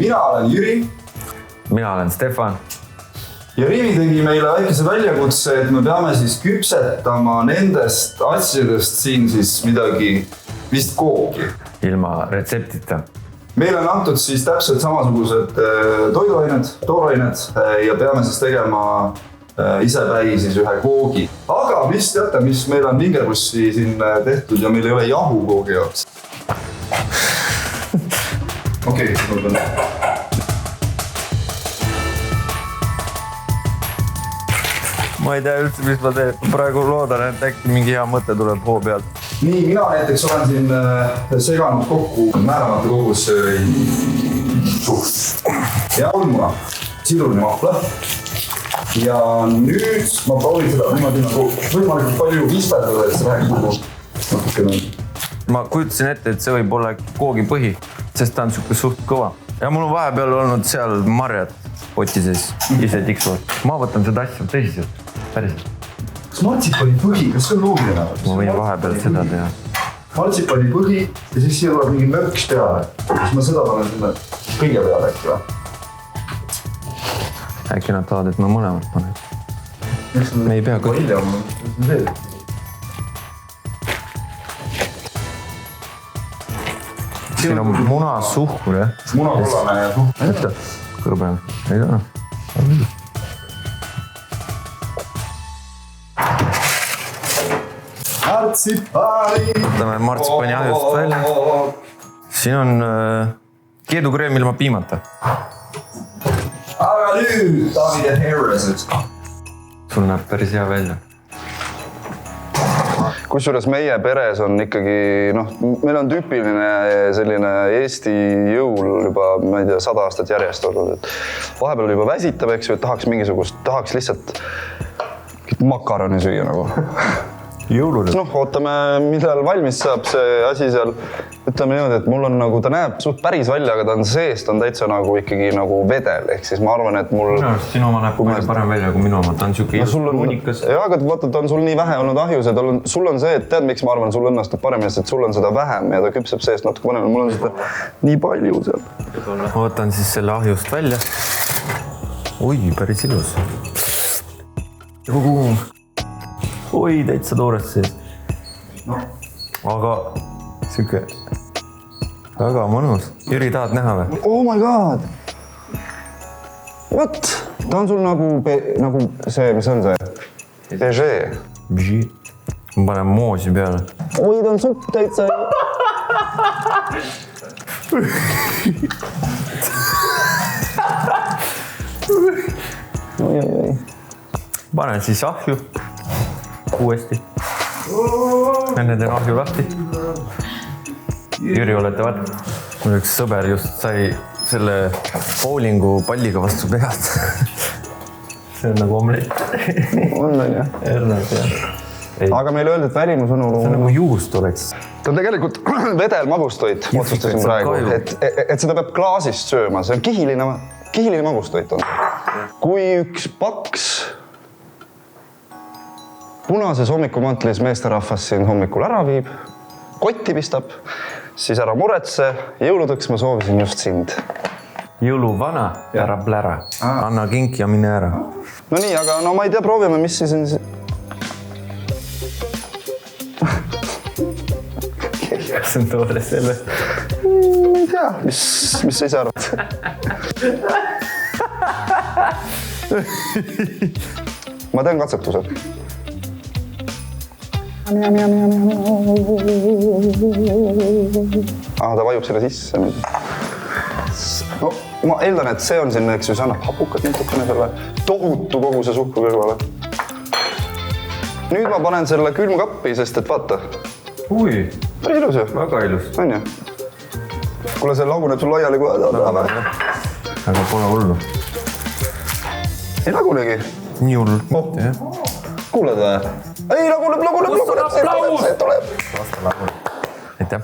mina olen Jüri. Mina olen Stefan. Ja Riimi tegi meile väikese väljakutse, et me peame siis küpsetama nendest asjadest siin siis midagi vist kooki. Ilma retseptita. Meil on antud siis täpselt samasugused toiduained, toorained ja peame siis tegema isepäi siis ühe koogi. Aga mis teate, mis meil on vingerpussi siin tehtud ja meil ei ole jahu koogi jaoks? Okei, mul on. Ma ei tea üldse, mis ma teen. Praegu loodan, et äkki mingi hea mõte tuleb hoo pealt. Nii, mina näiteks olen siin seganud kokku määramata kogus suht. Ja ulmuna, siduline mahla. Ja nüüd ma proovin seda niimoodi nagu võimalikult palju visperdada, et see läheks nagu natukene. Ma kujutasin ette, et see võib olla koogi põhi, sest ta on suht kõva. Ja mul on vahepeal olnud seal marjad poti sees ise tiksuvad. Ma võtan seda asja tõsiselt. Päriselt. Kas martsipani põhi, kas see on loogiline? Ma võin vahepeal seda teha. Martsipani põhi ja siis siia tuleb mingi mörks peale. Siis ma seda panen sinna kõige peale äkki või? Äkki nad tahavad, et ma mõlemad panen. Me ei pea kõik. Siin on munasuhkur, jah? Munakollane ja suhkur. Ette, kõrbe. Ei tea. Martsipani! Võtame martsipani ahjust välja. Siin on keedukreem ilma piimata. Aga nüüd David ja Harrised. Sul näeb päris hea välja. Kusjuures meie peres on ikkagi, meil on tüüpiline selline Eesti jõul juba, ma ei tea, 100 aastat järjest olnud. Vahepeal oli juba väsitab, eks ju, et tahaks lihtsalt makaroni süüa nagu. Jõuludes. Ootame, millal valmis saab see asi seal. Ütleme niimoodi, et mul on nagu, ta näeb suht päris välja, aga ta on seest, on täitsa nagu ikkagi nagu vedel. Ehk siis ma arvan, et mul... Sinu oma näeb palju parem välja kui minu oma. Ta on siuke unikas. Jaa, aga vaata, ta on sul nii vähe olnud ahjus ja sul on see, et tead, miks ma arvan, sul õnnestub paremini, et sul on seda vähem ja ta küpseb seest natuke parem. Mul on seda nii palju seal. Ma võtan siis selle ahjust välja. Oi, päris ilus. Oi, täitsa toorest sees. Aga siuke väga mõnus. Jüri, tahad näha või? Oh my god! What? Ta on sul nagu see, mis on see? Bežee. Bežee. Ma panen moosi peale. Oi, ta on supp täitsa. Oi. Panen siis ahju. Uuesti. Enne teen ahju lahti. Jüri, olete vaat? Mul üks sõber just sai selle bowlingu palliga vastu pead. See on nagu omlett. On jah? Ernad, jah. Aga meile öeldi, et välimus on see on nagu juust oleks. Ta on tegelikult vedel magustoit, otsustasin praegu, et seda peab klaasist sööma. See on kihiline magustoit on. Kui üks paks punases hommikumantlis meesterahvas siin hommikul ära viib, kotti pistab, siis ära muretse, jõuludeks ma soovisin just sind. Jõuluvana, ära plära. Anna kink ja mine ära. No nii, aga ma ei tea, proovime, mis siis on... Kas on toole selle? Ma ei tea, mis sa ise arvad? Ma teen katsetuse. Ta vajub selle sisse. No, ma eeldan, et see on siin, eks ju, see annab hapukat natukene selle tohutu koguse suhkru kõrvale. Nüüd ma panen selle külmkappi, sest et vaata. Ui, päris ilus ju. väga ilus. On ju? Kuule, see laguneb sul laiali kohe. Aga pole hullu. Ei lagunegi. Nii hullu. Kuuled või? Ei, laguneb. Aitäh.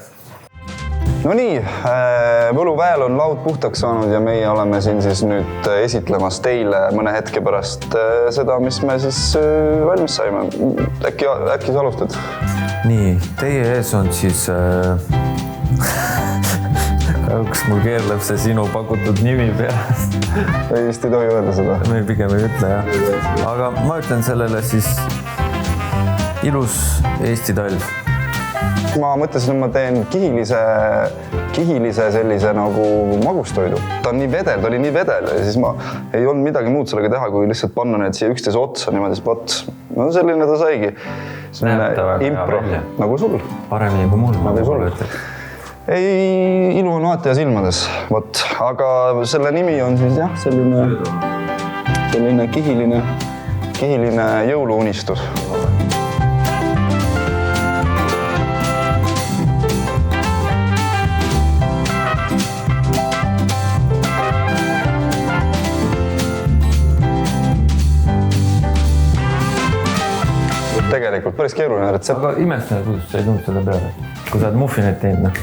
No nii, võluväel on laud puhtaks saanud ja meie oleme siin siis nüüd esitlemas teile mõne hetke pärast seda, mis me siis valmis saime. Äkki sa alustad? Nii, teie ees on siis Kas mul keerleb see sinu pakutud nimi peas? vist ei tohi öelda seda. Me pigem ei ütle, jah. Aga ma ütlen sellele siis ilus Eesti talv. Ma mõtlesin, et ma teen kihilise sellise nagu magustoidu. Ta on nii vedel, ta oli nii vedel ja siis ma ei olnud midagi muud sellega teha, kui lihtsalt panna need siia üksteise otsa niimoodi, siis võt. No selline ta saigi. Impro, nagu sul. Paremini kui mul. Nagu sul. Ei, ilu on vaataja silmades, võt. Aga selle nimi on siis jah, selline kihiline jõuluunistus. Tegelikult päris keeruline retsept. Aga imestada, kuidas sa ei tulnud selle peale, kui sa oled muffineid teinud?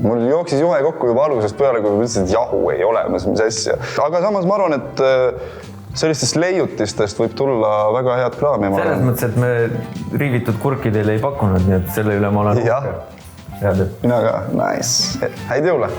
Mul jooksis juhe kokku juba algusest peale, kui ma ütlesin, et jahu ei ole, mis asja. Aga samas ma arvan, et sellistest leiutistest võib tulla väga head kraami. Selles mõttes, et me riivitud kurki teile ei pakkunud, nii et selle üle ma olen jah, mina ka. Nice. Häid jõule!